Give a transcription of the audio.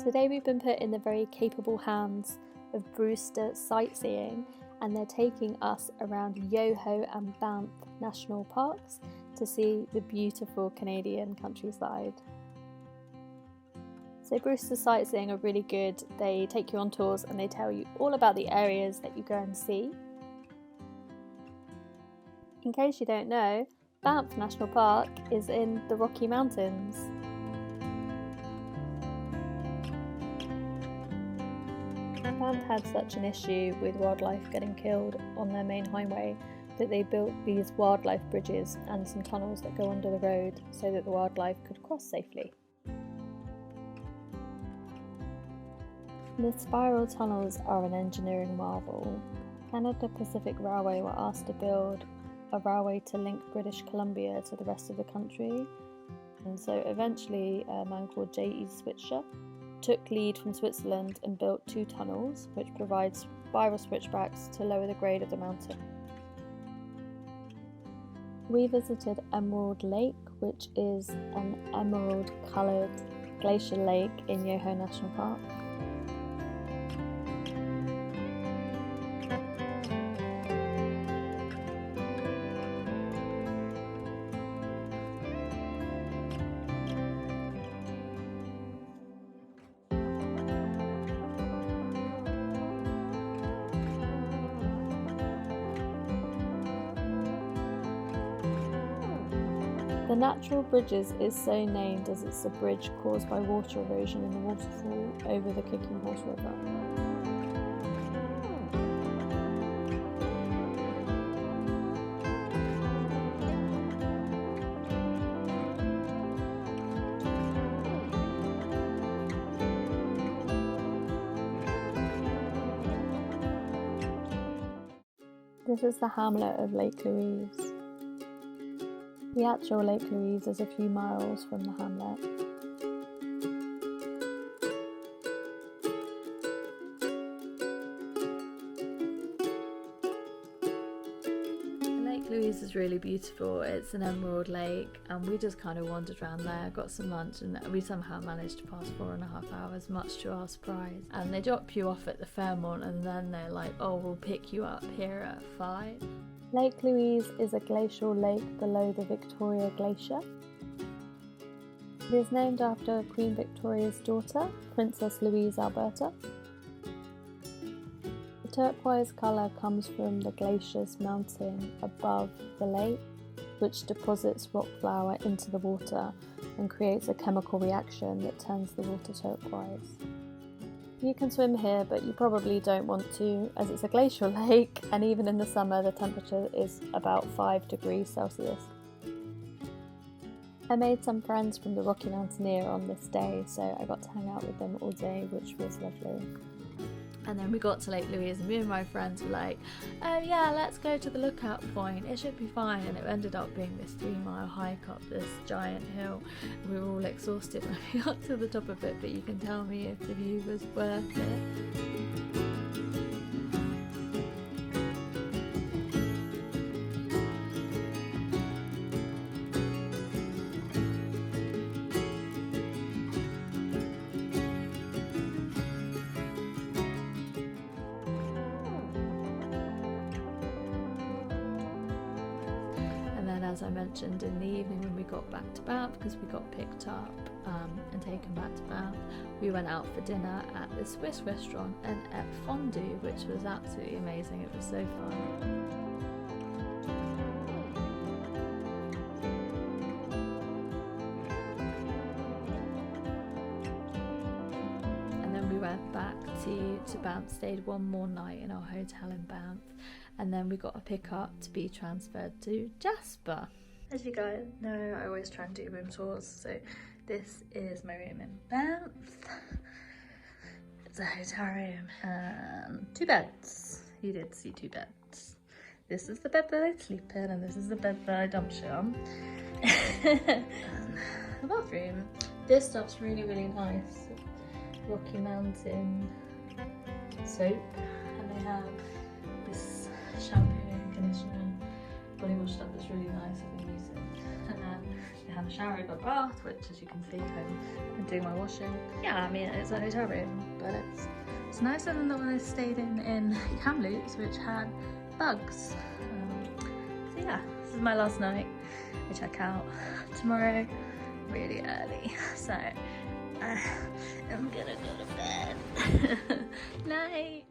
Today we've been put in the very capable hands of Brewster Sightseeing, and they're taking us around Yoho and Banff National Parks to see the beautiful Canadian countryside. So Brewster Sightseeing are really good. They take you on tours and they tell you all about the areas that you go and see. In case you don't know, Banff National Park is in the Rocky Mountains. Banff had such an issue with wildlife getting killed on their main highway that they built these wildlife bridges and some tunnels that go under the road so that the wildlife could cross safely. The spiral tunnels are an engineering marvel. Canada Pacific Railway were asked to build a railway to link British Columbia to the rest of the country, and so eventually a man called J.E. Switzer took lead from Switzerland and built 2 tunnels which provide spiral switchbacks to lower the grade of the mountain. We visited Emerald Lake, which is an emerald coloured glacial lake in Yoho National Park. The Natural Bridges is so named as it's a bridge caused by water erosion in the waterfall over the Kicking Horse River. This is the hamlet of Lake Louise. The actual Lake Louise is a few miles from the hamlet. Lake Louise is really beautiful. It's an emerald lake, and we just kind of wandered around there, got some lunch, and we somehow managed to pass 4.5 hours, much to our surprise. And they drop you off at the Fairmont, and then they're like, oh, we'll pick you up here at 5. Lake Louise is a glacial lake below the Victoria Glacier. It is named after Queen Victoria's daughter, Princess Louise Alberta. The turquoise colour comes from the glaciers melting above the lake, which deposits rock flour into the water and creates a chemical reaction that turns the water turquoise. You can swim here, but you probably don't want to, as it's a glacial lake, and even in the summer the temperature is about 5 degrees Celsius. I made some friends from the Rocky Mountaineer on this day, so I got to hang out with them all day, which was lovely. And then we got to Lake Louise, and me and my friends were like, oh yeah, let's go to the lookout point, it should be fine. And it ended up being this 3-mile hike up this giant hill. We were all exhausted when we got to the top of it, but you can tell me if the view was worth it. As I mentioned, in the evening when we got back to Banff, because we got picked up and taken back to Banff, we went out for dinner at the Swiss restaurant and ate fondue, which was absolutely amazing. It was so fun. And then we went back to Banff, stayed one more night in our hotel in Banff, and then we got a pickup to be transferred to Jasper. As you guys know, I always try and do room tours, so this is my room in Banff. It's a hotel room and 2 beds. You did see 2 beds. This is the bed that I sleep in, and this is the bed that I dump shit on. And the bathroom. This stuff's really, really nice. Rocky Mountain soap, and they have this shampoo and conditioner and body wash stuff that's really nice. I've been using. And then they had a shower over bath, which as you can see I'm doing my washing. Yeah, I mean it's a hotel room, but it's nicer than the one I stayed in Kamloops, which had bugs. So yeah, this is my last night. We check out tomorrow really early, so I'm gonna go to bed. Night.